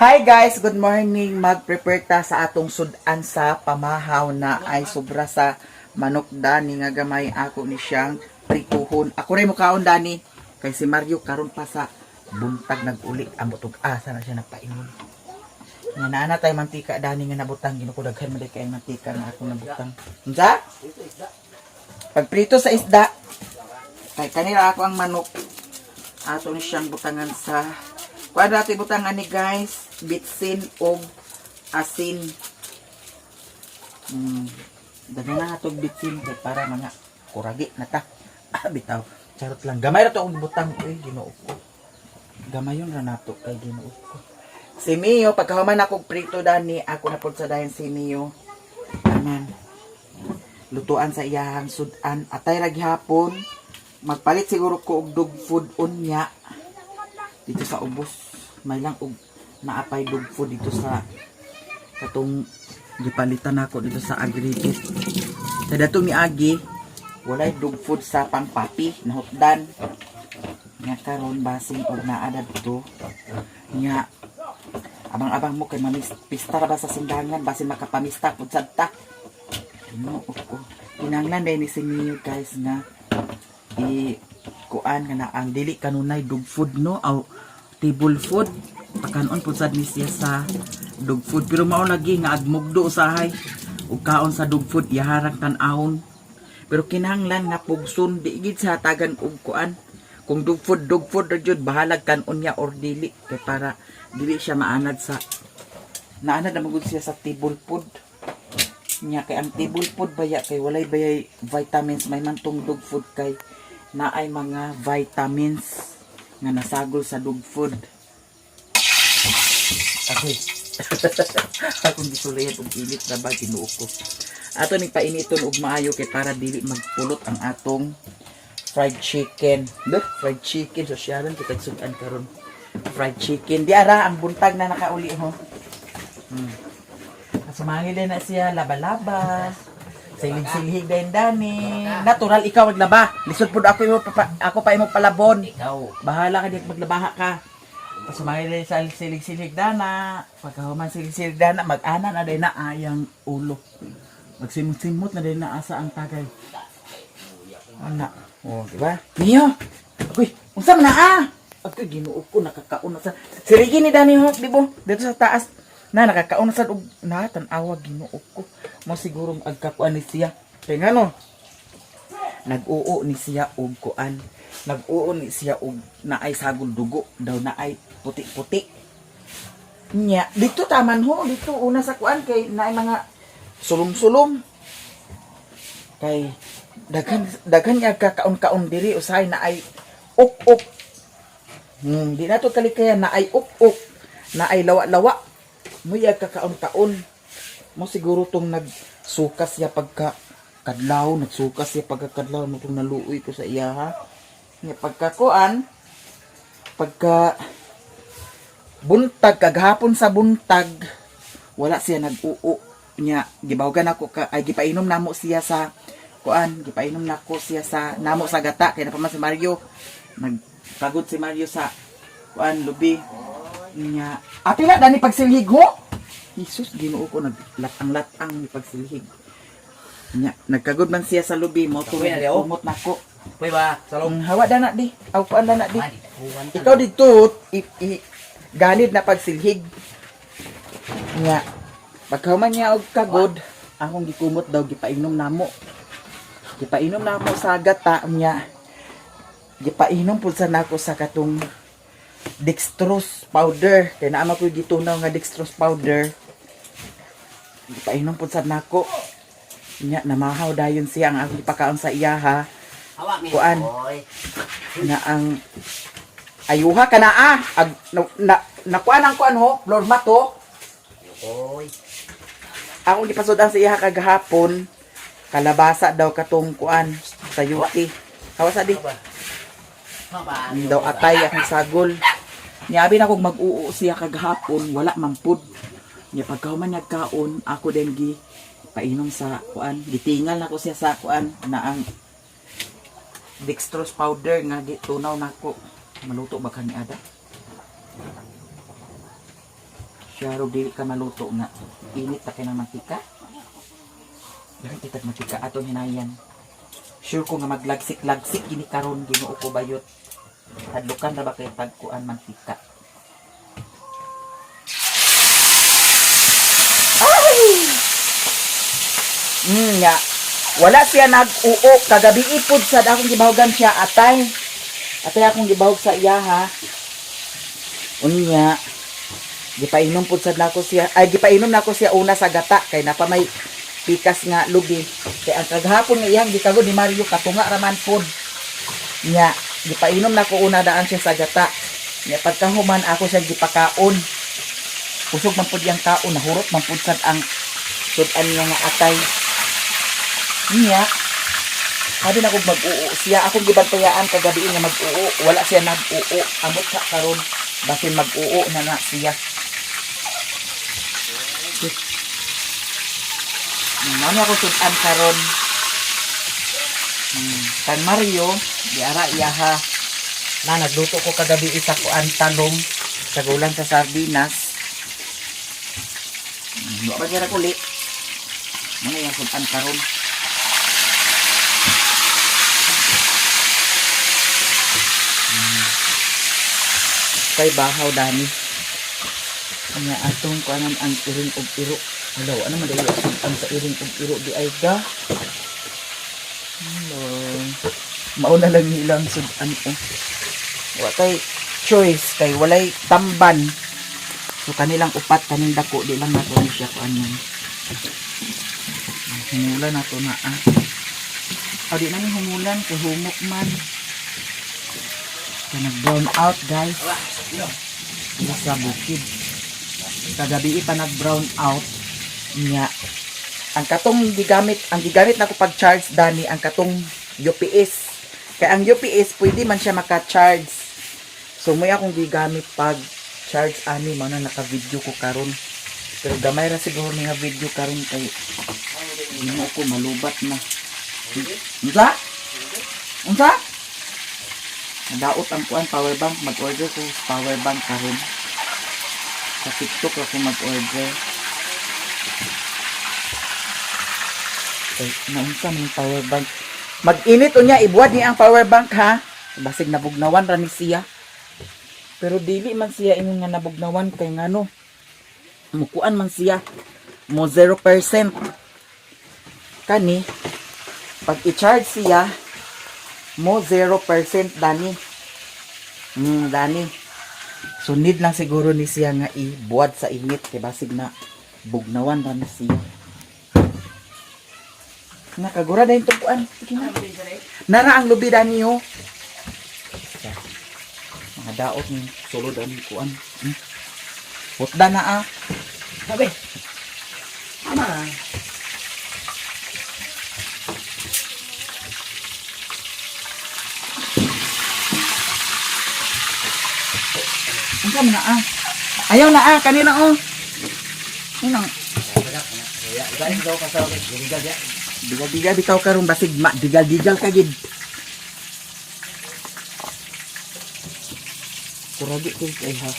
Hi guys, good morning. Mag-prepare ta sa atong sudan sa pamahaw na ay sobra sa manok dani nga gamay ako ni siyang prituhon. Ako rin mo kaon dani kay si Mario karon pa sa buntag nag-uli ambot og asa na siya nagpainom. Nga naana tay mantika dani nga nabutang ginukudaghan man kay mantika na ako nabutang. Unsa? Pagprito sa isda. Kay kanila ako ang manok. Ato ni siyang butangan sa Kuwadrati butangan ni guys, bitsin o asin. Dami na itong bitsin kay para mga kuragi na ta. Bitaw. Charot lang. Gamay na ito akong butang. Uy, ginoo ko. Gamay yun na nato kay ginoo ko. Si Mio, pagkahuman akong prito dani, ako na po sa dahin si Mio. Anan. Lutuan sa iyahang sudan. Atay raghapon. Magpalit siguro ko og dog food unya. Dito sa ubos. May lang og naapay dog food dito sa katong gipalitan ako dito sa aggregate. Sa datong ni Agi, walay dog food sa pangpapi na hotdan. Nga karon basing og naa dito. Nga abang-abang mo kay pista ra ba sa sindangan basin makapamista pud sadta. No, kinanglan dai ni sinyo guys nga kuan nga na ang dili kanunay dog food no aw table food pakanon pud sad ni siya sa dog food pero mao lagi nga agmugdo usahay ug kaon sa dog food iharang tan-awon pero kinahanglan nga pugson di gid sa tagan og kuan kung dog food ra jud bahalag kanon niya or dili kay para dili siya maanad sa naanad na magud siya sa table food nya kay ang table food baya kay walay bayay vitamins may mantong dog food kay naay mga vitamins nga nasagol sa dog food. Ako'y akong gisulayan og init na ba ginuo ko. Ato ning painiton og maayo kay para dili magpulot ang atong fried chicken. Fried chicken sosyalan kita sudan karon. Fried chicken di ara ang buntag na nakauli ho. Sumangil din na siya laba-laba. Silig-silig din dani. Natural ikaw maglaba. Lisod pud ako pa imo palabon. Ikaw. Bahala ka diyan maglabaha ka. Pasumangil din sa silig-silig dana. Pagkahuman silig-silig dana mag-ana na din na ayang ulo. Magsimot-simot na din na asa ang tagay. Ana. Oh, di ba? Mio. Akoy, unsa man na Akoy ginuo ko nakakaon sa. Sirigi ni dani ho, di bo? Dito sa taas. Na nakakaon sa og na tan-awa ginuo ko. Mo siguro agkakuan ni siya. Kay ngano? Nag-uo ni siya og kuan. Nag-uo ni siya og naay sagol dugo, daw naay puti-puti. Nya, dito taman ho, dito una sa kuan kay naay mga sulom-sulom. Kay daghan nga kakaon-kaon diri usahay naay uk-uk. Di na to kalikayan naay uk-uk, naay lawa-lawa. Muya kakaon-kaon mo siguro tong nagsukas siya pagka kadlaw, nagsukas siya pagka kadlaw mo tong naluoy ko sa iya ha. Nga pagkakuan pagka buntag kaghapon sa buntag wala siya nag-uo nya gibawgan ako ay gipainom namo siya sa kuan, gipainom nako siya sa namo sa gata kay napaman si Mario. Nagpagod si Mario sa kuan lubi. Nya apila dani pagsilhig ho. Jesus Ginoo ko naglatang-latang ni pagsilhig. Nya nagkagod man siya sa lubi mo tumot nako. Puy ba? Salong Hawa dana di. Aw kuan dana di. Ikaw dito ganid na pagsilhig. Nya pagkahuman niya og kagod akong gikumot daw gipainom namo. Gipainom namo sa gata nya. Gipainom pud sa nako sa katong dextrose powder. Kaya naama ko gitunaw nga dextrose powder. Ipainom po sa nako. Nya namahaw dayon siya ang akong ipakaon sa iya ha. Kuan. Na ang ayuha ka na nakuan ang kuan ho. Floor mat ho. Oy. Akong gipasudan sa iya kagahapon. Kalabasa daw katong kuan sa yuti. Hawa sa di. Daw atay akong sagol. Niabi na kung mag-uo siya kagahapon, wala mampud. Nya pagkahuman nagkaon, ako din painom sa kuan. Gitingal na ko siya sa kuan na ang dextrose powder nga gitunaw nako. Maluto ba kani ada? Pero dili ka maluto nga. Init ta kay ng mantika. Dili kita mantika aton hinayan. Sure ko nga maglagsik-lagsik gini karon Ginoo ko bayot. Hadlukan na ba kay tagkuan mantika. Ay! Nga. Wala siya nag-uo. Kagabi ipod sa akong gibahugan siya. Atay akong gibahog sa iya ha. Unya. Gipainom pud sad nako siya. Ay gipainom nako siya una sa gata kay napa may pikas nga lubi. Kay ang kaghapon nga iyang gikagod ni Mario katunga raman pod. Nya, gipainom nako una daan siya sa gata. Nya pagkahuman ako siya gipakaon. Kusog man pod yang kaon, nahurot man pod sad ang sudan niya nga atay. Nya, sabi na kong mag-uo siya. Akong gibantayaan kagabi nga mag-uo. Wala siya nag-uo. Amot ka karon basin mag-uo na nga siya. Ano ako sudan karon? Kan Mario, diara iyaha. Na nagluto ko kagabi isa ko ang talong sa gulang sa sardinas. Wa ba gira kuli? Ano yung sudan karon? Kay bahaw dani. Kanya atong kuanan ang iring ug iro. Hello, ano man dili ang sa iring ug iro di ay ga. Hello. Mauna lang nilang sudan Wa kay choice kay walay tamban. So kanilang upat kaning dako di lang nato ni siya kuanan. Humulan nato na ah. Di na ni humulan kay humok man. Nag-brown out guys. Dito sa bukid. Kagabi pa nag-brown out niya. Ang katong gigamit na ko pag-charge dani ang katong UPS. Kaya ang UPS pwede man siya maka-charge. So may akong gigamit pag-charge ani man na naka-video ko karon. Pero gamay ra siguro nga video karon kay hindi ko malubat na. Unsa? Nadaot ang kuan power bank, mag-order ko power bank karon. Sa TikTok ako mag-order. Okay, naunsa man power bank. Mag-init unya ibuhat ni ang power bank ha. Basig nabugnawan ra ni siya. Pero dili man siya ingon nga nabugnawan kay ngano. Mukuan man siya. Mo 0%. Kani pag i-charge siya mo 0% dani. Dani. So need lang siguro ni siya nga ibuhat sa init kay basig na bugnawan ra ni siya. Nakagura dahil tupuan. Nara ang lubi dani yo. Mga daot ni sulod ang kuan. Putda na ah. Sabi. Ama. Ang na ah. Ayaw na ah, kanina oh. Inang. Digal-digal bitaw karon basig digal-digal ka gid. Kuragi ko kay ha.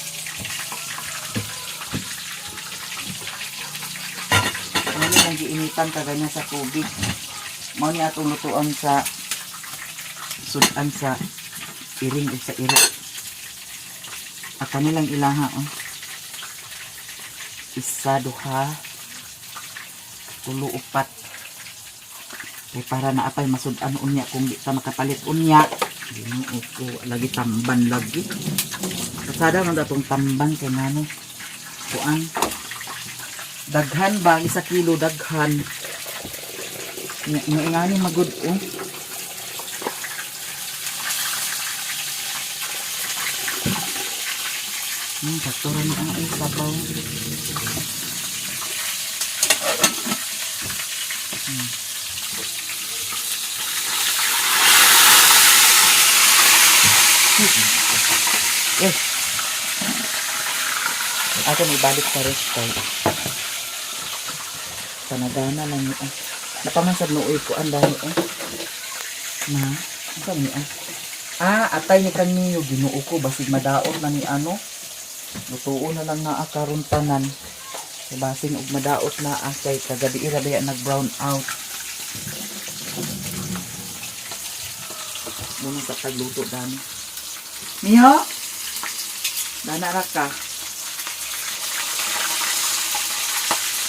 Ano lang giinitan ka ganyan sa tubig. Mao ni atong lutuan sa sudan sa iring ug sa iro. At kanilang ilaha oh. Isa, duha, tulo, upat. Kaya para na apay masudan unya kung di ka makapalit unya. Ginoo ko lagi tamban lagi. Kasada man datong tamban kay ngano. Kuan. Daghan ba 1 kilo daghan. Ngani magud oh. Sakturan ang isabaw. Yes. Ako ibalik sa rest kay panagana lang niya. Napamansad nooy ko ang dami na ano niya. Atay ni kanyo Ginoo ko basig madaot na ni ano. Lutuon na lang naa karon tanan. Kay basin og madaot na kay kagabi ra baya nag brown out. Muna sa pagluto dani. Miho? Dana ra ka.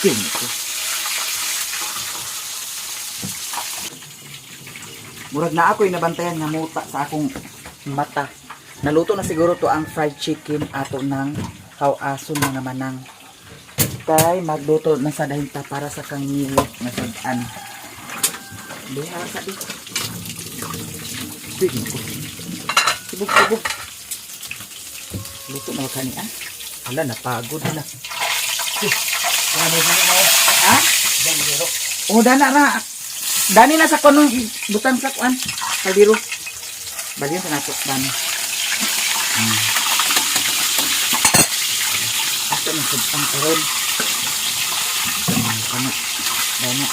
Kinko. Murag na ako'y nabantayan nga muta sa akong mata. Naluto na siguro to ang fried chicken ato ng kawason mga manang. Kay magluto na sa dahinta para sa kang nilo nga sad-an. Diha sa di. Kinko. Sibuk-sibuk. Luto na kani ah. Hala, napagod na. Ha? Oh, dana ra. Dani na sa konong butang sa kuan. Kaldero. Balian sa nato dani. Ito na sa karon. Kana. Dana.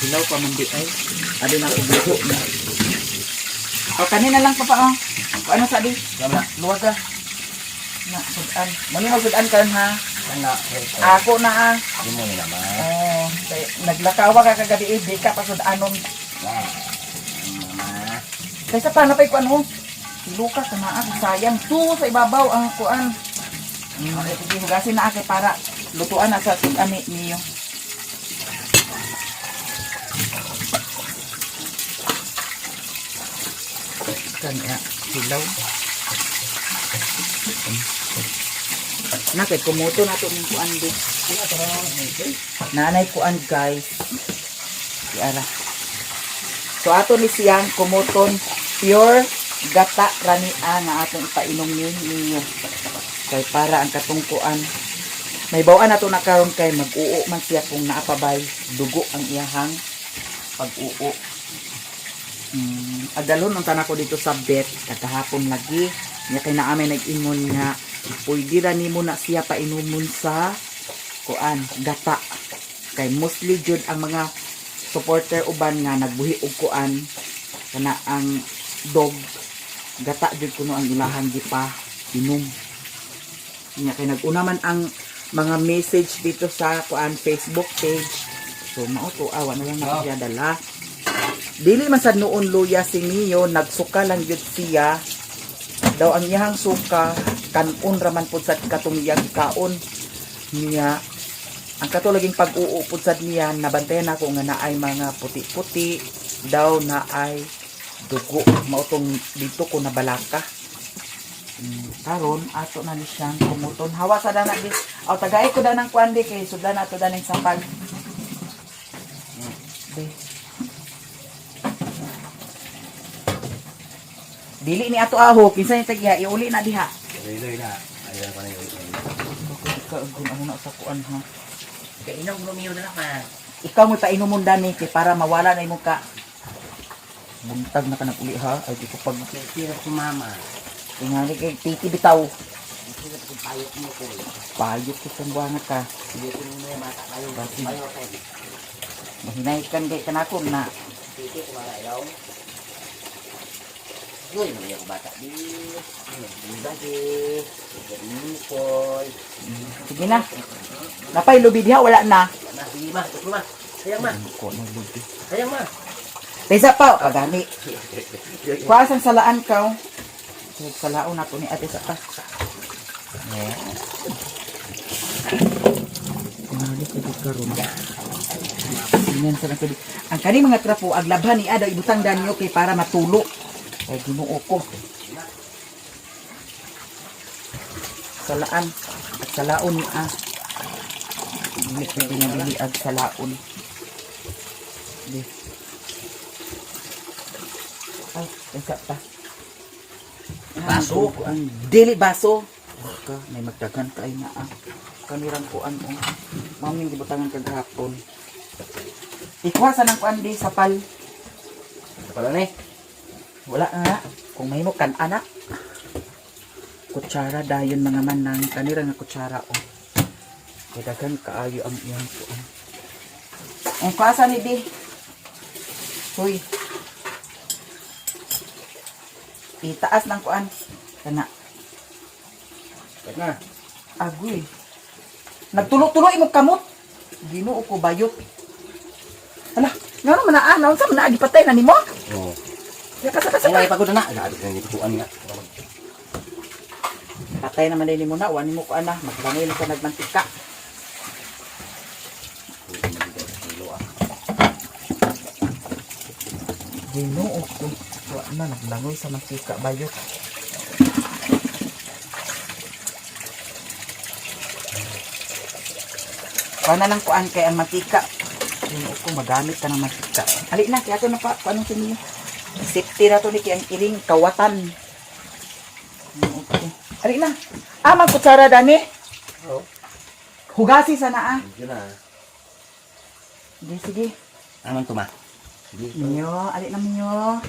Hilaw pa man di ay. Adi na ko buho na. O kanina lang pa oh. Ano sa di? Luwag ka. Na, sudan. Mani mo sudan ka ha? Ako na ah. Hindi mo naman. Oh, naglakawa ka kagabi di ka pa sudanon. Mama. Kaysa pa napay kuan mo. Luka sa naa sayang tu sa ibabaw ang kuan. Okay, sige hugasin na kay para lutuan na sa sudan niyo. Kanya hilaw. Nakit kumuto na ito ng kuan di. Nanay kuan guys. Yara. So ato ni siyang kumuton pure gata rania nga atong ipainom niyo. Kay para ang katungkuan. May bawaan nato na karon kay mag-uo man siya kung naapabay dugo ang iyahang pag-uo. Adalon ang tanan ko dito sa bet katahapon lagi. Nya kay na amin nag-ingon nga pwede ra nimo na siya painumon sa kuan gata. Kay mostly jud ang mga supporter uban nga nagbuhi og kuan kana ang dog gata jud kuno ang ilahang gipa inom. Nya kay nag-una man ang mga message dito sa kuan Facebook page. So mao to awa na lang na siya dala. Dili man sad noon luya si Mio nagsuka lang jud siya. Daw ang iyang suka kanon raman pud sad katong iyang kaon niya. Ang katulaging pag-uo pud sad niya nabantayan ako nga naay mga puti-puti daw naay dugo mao tong dito ko nabalaka. Karon ato na ni siyang kumuton. Hawa sa dana di. Aw tagay ko danang kuan di kay sudan ato daning sapag. Dili ni ato aho kinsa ni tagya iuli na diha. Iloy na. Ayaw pa na yun. Kung ano na sa kuan ha. Kainom mo miyo na naman. Ikaw mo painom mo dani kay para mawala na imong ka. Buntag na kanang uli ha. Ay di ko pag Tira ko mama. tingali kay titi bitaw. Tira ko payok mo ko. Payot ko sa buwangat ka. Hindi ko mo yung mata kayo. Payok kayo. Mahinay kan kay kanako na. Titi ko mga ilaw. Yun, may ako bata di. Bagi. Nipol. Sige na. Napay lubi diha wala na. Sige ma, tuklo ma. Sayang ma. Ko na lubi. Sayang ma. Tesa pa pagani. Kuasan salaan ka. Salaon nato ni ate sa ka. Ngali ko di karon. Tingnan sa nako. Ang kani mga trapo aglabhan ni ada ibutang danyo kay para matulo. Ay Ginoo ko. Salaan at salaon ni Dili pwede na dili ag salaon. Di. Ay, isa pa. Baso? Ang dili baso. Ka, may magdagan kay na kanirang kuan mo. Maming gibutangan kagahapon. Ikwasan ang kuan di sapal. Pala ni. Wala nga. Kung may mo kan anak. Kutsara dayon mga manang kanira nga kutsara o. Kadagan kaayo ang iyang kuan. Ang kwasa ni di. Hoy. itaas ng kuan. Kana. Kat na. Agoy. Nagtulo-tulo imong kamot. Ginoo ko bayot. Ala, ngano man naa, naunsa man naa gipatay na nimo? Oo. Ya kasa Ay, pagod na. Grabe ka ni tuan nga. Patay naman din mo na, wani mo ko ana, maglangoy lang ka nagmantika. Ginoo ko. Wa na naglangoy sa mantika bayot. Paano nang kuan kay ang mantika? Ginoo ko magamit ka ng mantika. Ali na, kaya ito na pa, paano sa niyo? Safety na to ni kay ang iring kawatan. Ginoo ko. Ali na. Amang kutsara dani. Oo. Hugasi sana ah. Yun na. Sige, sige. Aman to ma. Sige. Minyo, ali na minyo.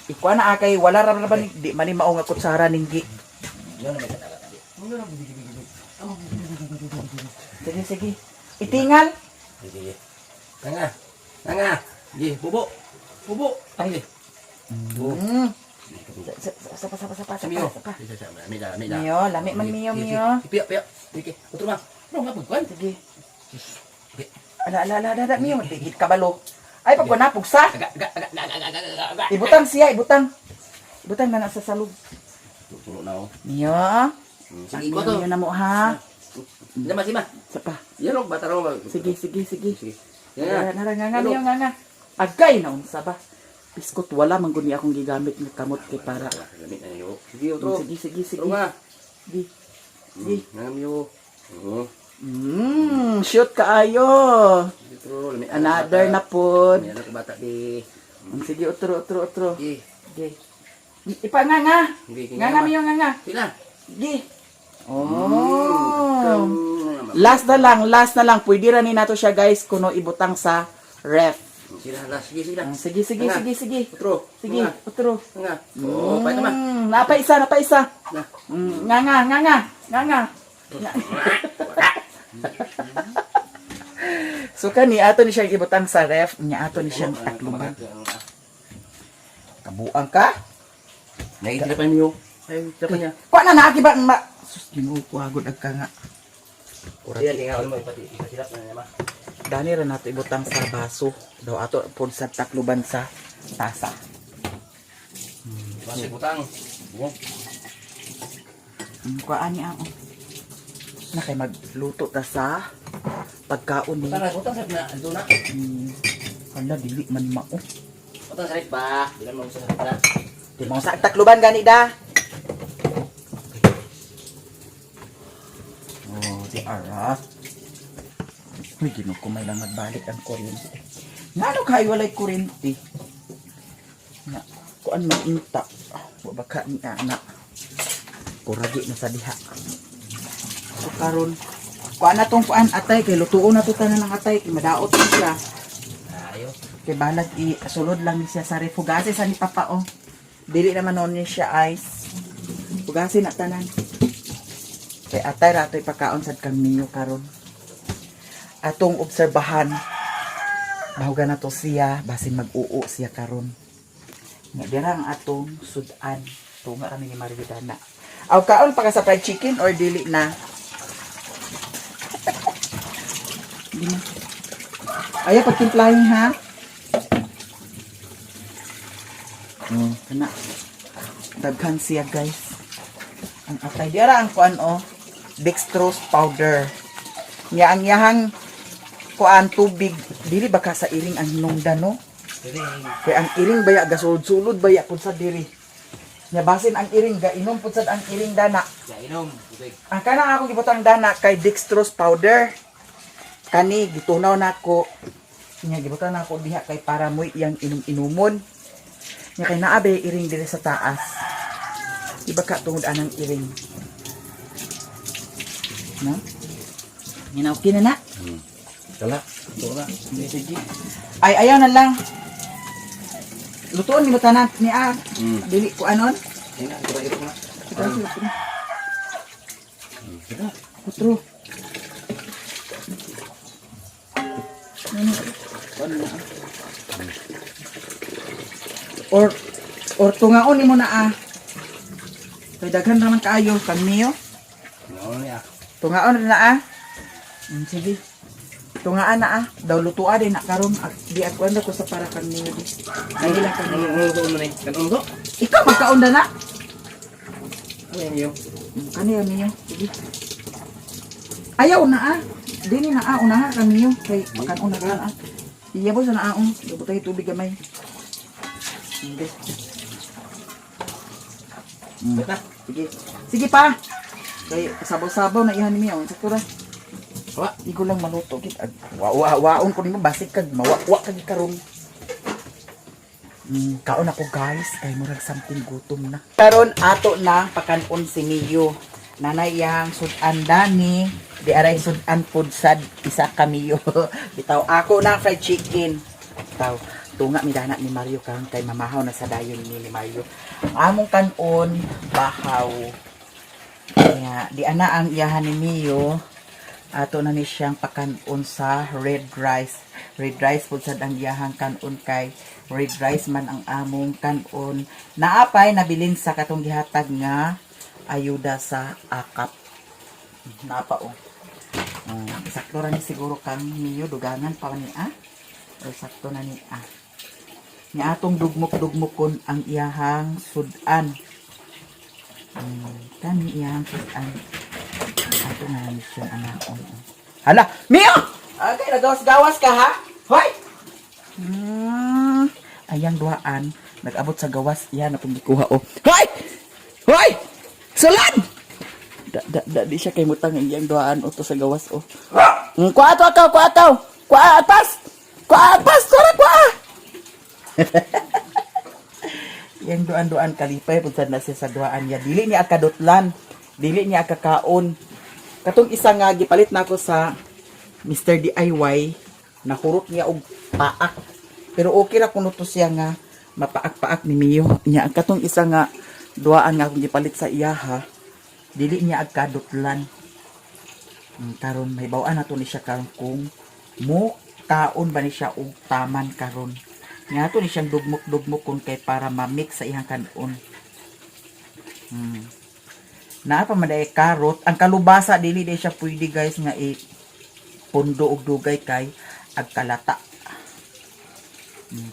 Ikuha na akay, wala ra ba ni di mani mao nga kutsara ninggi. Yun na may kataga. Sige, sige. Itingal. Sige. Nga. Nga. Sige, bubo. Bubo. Ay. Bubo. Sapa. Miyo. Sapa. Mida. Miyo, lami man miyo, miyo. Piyak. Sige. Utro ma. Ano nga pagkuhan? Sige. Ala, miyo, matigit kabalo. Ay, pag na pugsa. Aga. Ibutang siya, ibutang. Ibutang na nasa salub. Tulo na oh. Miyo. Sige, ko to. Miyo na mo ha. Sima. Sapa. Yan oh, bata ro. Sige. Sige. Yan. Naranganga miyo nga. Agay na unsa ba? Biskot wala man guni akong gigamit ng kamot kay para. Gamit na yo. Sige, utro. Sige. Utro nga. Sige. Sige. Ngam yo. Oo. Shoot kaayo. Utro, lamit. Another na pod. May anak bata di. Sige, utro. Sige. Sige. Ipa nga. Nga miyo nga. Sila. Sige. Oh. Last na lang. Pwede ra ni nato siya guys kuno ibutang sa ref. Sila last. Sige. Utro. Sige, utro. Nga. Oo, pait naman. Napa isa. Na. Nga. So kani ato ni siyang ibutang sa ref, nya ato ni siyang takluban. Kabuang ka? Naitira niyo. Ay, dapat niya. Kuha na naaki ba ma? Sus, ginoo ko agad agka nga. Yan, tingnan mo pati silap na niya ma. Dani ra nato ibutang sa baso. Daw ato pod sa takluban sa tasa. Masih butang. Buong. Kuhaan niya ako. Na kay magluto ta sa pagkaon ni. Butang sa na, ando na. Hala dili man mao. Butang sa pa. Bilang mo sa na. Di mo sa takluban gani da. Oh, si Ara. Uy, ginoo ko may lang magbalik ang kuryente. Ngano kay walay kuryente? Na, kuan man inta. Wa baka ni ana. Kuragi na sa diha. So karon, kuan na tong kuan atay kay lutuon na to tanan ng atay kay madaot na siya. Ayo. Kay balag isulod lang ni siya sa refugase sa ni papa oh. Dili naman noon niya siya ice. Fugase na tanan. Kay atay ra toy pagkaon sad kami karon. Atong obserbahan. Bahugan na to siya basin mag-uo siya karon. Nga dira ang atong sudan. Tunga kami ni Marvidana. Aw kaon pa ka sa fried chicken or dili na? Di na. Ay pagtimplahin ha. Kana. Daghan siya guys. Ang atay dira ang kuan oh. Dextrose powder. Nya ang yahang kuan tubig dili baka sa iring ang hinungdan no. Kaya ang iring baya gasulod-sulod baya pud sa diri. Nya basin ang iring gainom pud sad ang iring dana. Gainom, tubig. Ang kanang akong gibutang dana kay dextrose powder. Kani gitunaw nako. Nya gibutang nako diha kay para moy iyang inom-inumon. Nya kay naa bay iring diri sa taas. Iba ka tungod anang iring. No? Nya okay na na. Kala, ito na. Sige. Ay ayaw na lang. Lutuon ni mo tanan ni dili ko anon. Tingnan, ito na. Kita Putro. Or Or tungaon ni mo na Kay daghan naman kaayo kang Mio. Ano niya? Tungaon na sige. Tungaan na daw lutuan din na karon di ako anda ko sa para kang Mio di. Ay lang kang Mio. Ano mo ni? Kanong to? Ikaw magkaunda na. Ano niyo? Kaniya Mio. Sige. Ayaw na Dini na unaha kang Mio kay makan-una ka Iya po sa naaong. Lubutay tubig gamay. Sige. Bata. Sige. Sige pa. Kay sabaw-sabaw na ihan ni Mio. Sakto ra. Wa. Di ko lang maluto. Waon ko nimo basik kag mawa kag karon. Kaon ako guys. Kay murag something gutom na. Karon ato na pakanon si Mio. Nanay yang sudan dani. Di aray sudan food sad isa ka Mio. Bitaw ako na fried chicken. Bitaw tunga mi dana ni Mario karon kay mamahaw na sa dayon ni Mario. Among kanon bahaw. Kaya di ana ang iyahan ni Mio. Ato na ni siyang pakanon sa red rice. Red rice po sad ang iyahang kanon kay red rice man ang among kanon. Naapay nabilin sa katong gihatag nga ayuda sa akap. Napa sakto ra ni siguro kang Mio dugangan pa ni o sakto na ni ni atong dugmok-dugmokon ang iyahang sudan. Kani iyahang sudan. Ato nga ni siya anakon. Hala, Mio! Okay, nagawas-gawas ka ha? Hoy! Ayang duhaan, nag-abot sa gawas, yan na pong gikuha Hoy! Hoy! Sulad! Di siya kay mutang iyang duhaan to sa gawas Kuha atas! Kuha! Yang duan-duan kalipay punta na siya sa duaan niya. Dili niya akadutlan. Dili niya akakaon. Katong isa nga gipalit na ako sa Mr. DIY. Nahurot niya og paak. Pero okay ra kuno to siya nga mapaak-paak ni Mio. Nya ang katong isa nga duaan nga akong gipalit sa iya dili niya agkadutlan. Karon may bawaan nato ni siya karon kung mo kaon ba ni siya og taman karon. Nga to ni siyang dugmok-dugmok kung kay para ma-mix sa iyang kanon. Naa pa maday karot, ang kalubasa dili day siya pwede guys nga pundo og dugay kay agkalata.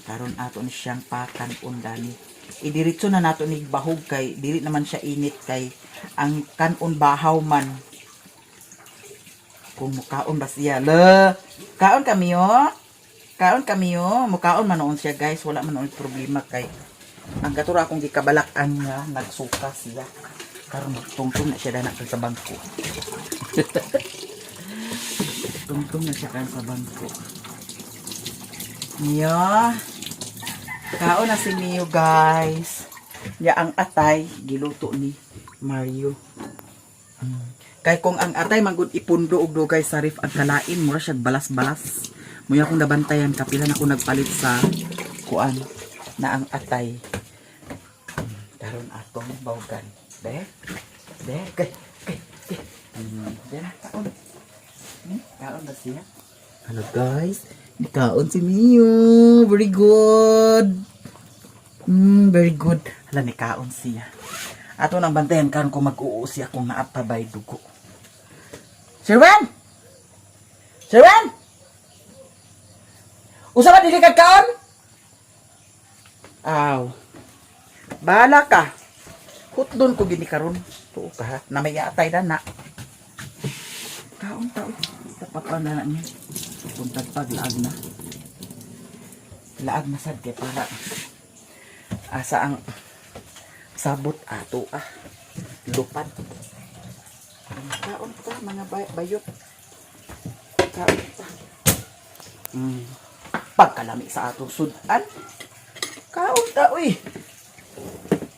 Karon ato ni siyang pakanon dani. Idiretso na nato ni bahog kay dili naman siya init kay ang kanon bahaw man. Kung mukaon ba siya kaon kami mukaon man noon siya guys, wala man noon problema kay ang gatura akong gikabalakan nga nagsuka siya karon tungtong na siya dana sa bangko. Tungtong na siya sa bangko. Kaon na si Mio guys. Ya ang atay giluto ni Mario. Kay kung ang atay magud ipundo og dugay sa ref ang kalain mura siya balas-balas. Muya akong nabantayan kapila na ako nagpalit sa kuan na ang atay. Karon atong bawgan. Kay. Kaon. Kaon ba siya? Hello guys. Kaon si Mio. Very good. Very good. Hala ni kaon siya. Ato nang bantayan karon kung mag-uo siya kung naapabay dugo. Sirwan! Usa ba dili ka kaon? Aw. Bahala ka. Hutdon ko gini karon. Tuo ka ha. Na may atay na. Kaon. Tapapan na niya. Puntag paglaag na. Laag na sad kay para. Asa ang sabot ato lupad. Kaon pa mga bayot. Kaon pa. Pagkalami sa atong sudan. Kaon ta uy.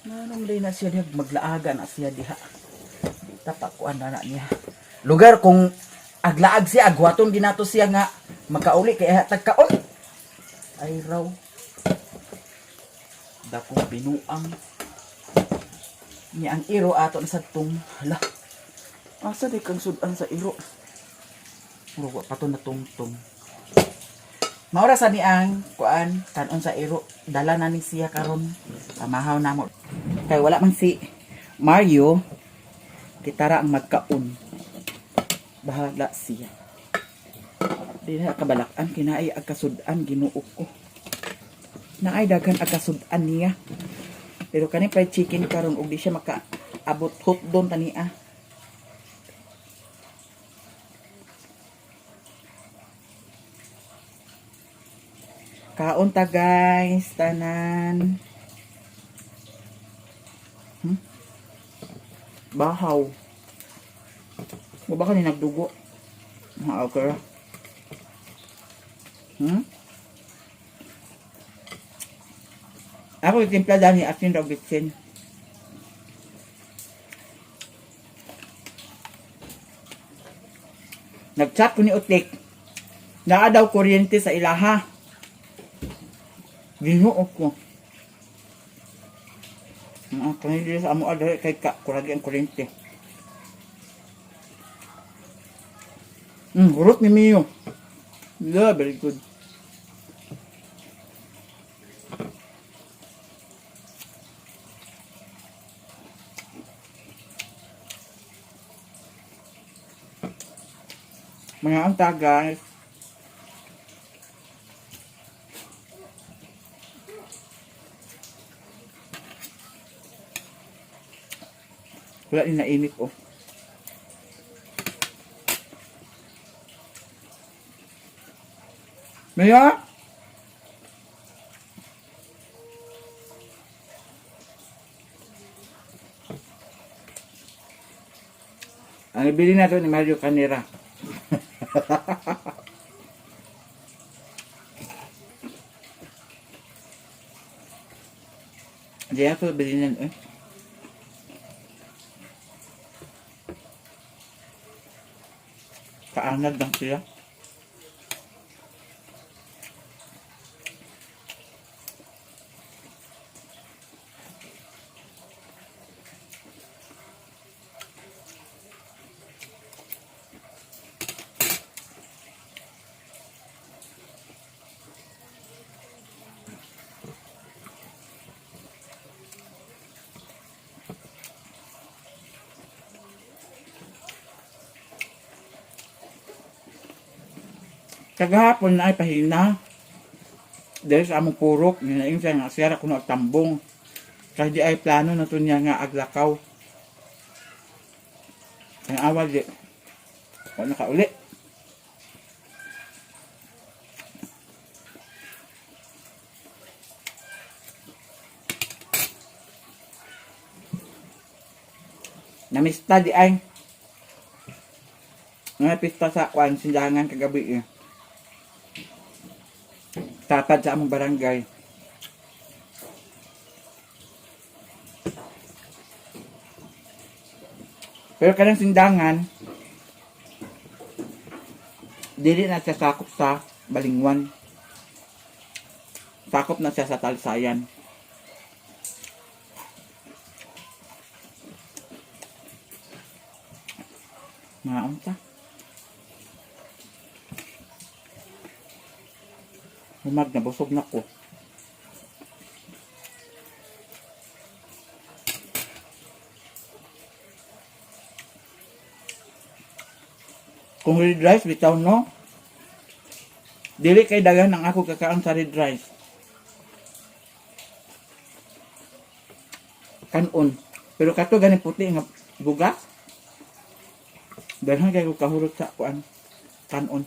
Nanong day na siya diha maglaaga na siya diha. Tapakuan na niya. Lugar kung aglaag siya agwaton ginato siya nga makauli kay tagkaon. Ay raw. Dakong binuang ni ang iro aton sa tung hala. Asa di kang sudan sa iro? Mura pa to na tungtong. Maura sa ni ang kuan kanon sa iro dala na ni siya karon pamahaw na mo kay wala man si Mario kitara ang magkaon bahala siya dili na kabalakan kinaay agkasudan Ginoo ko naay daghan agkasudan niya pero kani fried chicken karon og di siya makaabot hot don tania. Kaon ta guys, tanan. Bahaw. Mo ba ni nagdugo? Okay. Ako itimpla dani asin raw bitsin. Nag-chat ko ni Utik. Naa daw kuryente sa ilaha. Ginoo ko. Kanili sa amo adre kay kuragi ang kuryente. Gurot ni Mio. Yeah, very good. Mga anta guys. Wala din nainit oh. Maya? Ang ibili na ito ni Mario Canera. Hindi ako bilhin eh. Kaanad lang sila. Kagahapon na ay pahina. Dahil sa among purok, ninaing siya nga sira kuno tambong. Kasi di ay plano na to niya nga aglakaw. Ang awal di. O nakauli. Namista di ay. Nga pista sa kwan, sindangan kagabi eh. Tapad sa among barangay. Pero kanang sindangan, dili na siya sakop sa Balingwan. Sakop na siya sa Talsayan. Maon ta. Humag na, busog na ko. Kung red rice, bitaw no? Dili kay dagan ang ako kakaon sa red rice. Kanon. Pero kato ganin puti nga bugas. Dahil kay ko kahurot sa kuan. Kanon.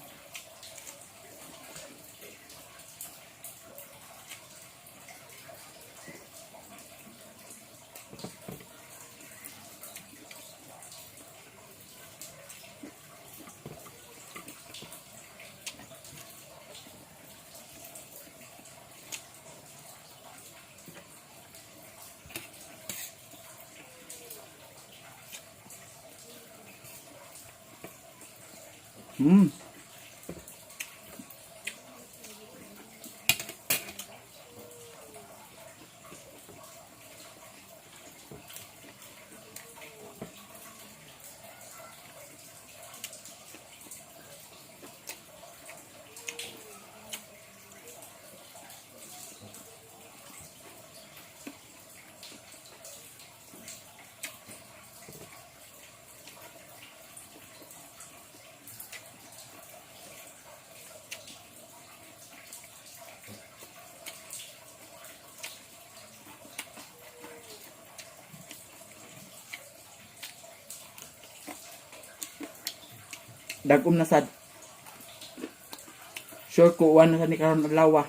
Dagom na sad. Sure ko uwan na sa ni karon adlaw.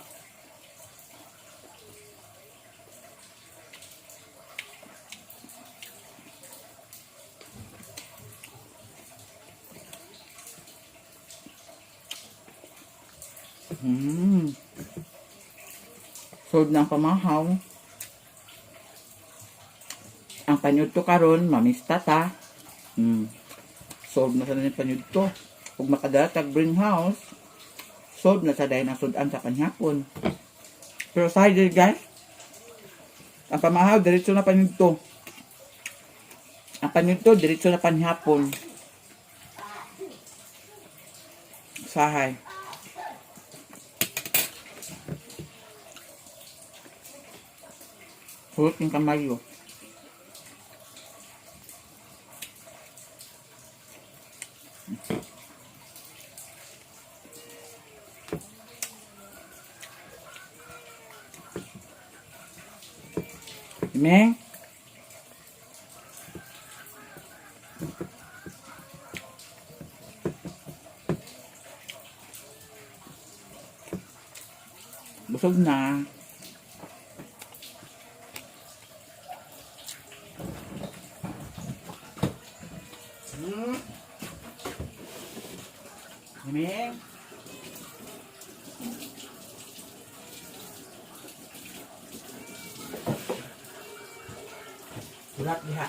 Sod ng pamahaw. Ang panyudto karon mamista ta. Sod na sa ni panyudto. Ug makadala tag bring house. Sod na sa dayon ang sudan sa panhapon. Pero sa diri guys, ang pamahaw diretso na panyudto. Ang panyudto diretso na panhapon. Sahay. Hulot yung kamayo. Meng. Busog na. Meng. Ulat diha.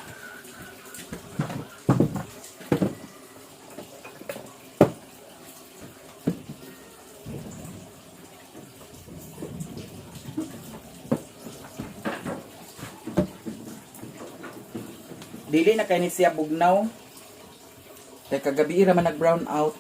Dili na kay ni siya bugnaw. Kay kagabi ra man nag brown out.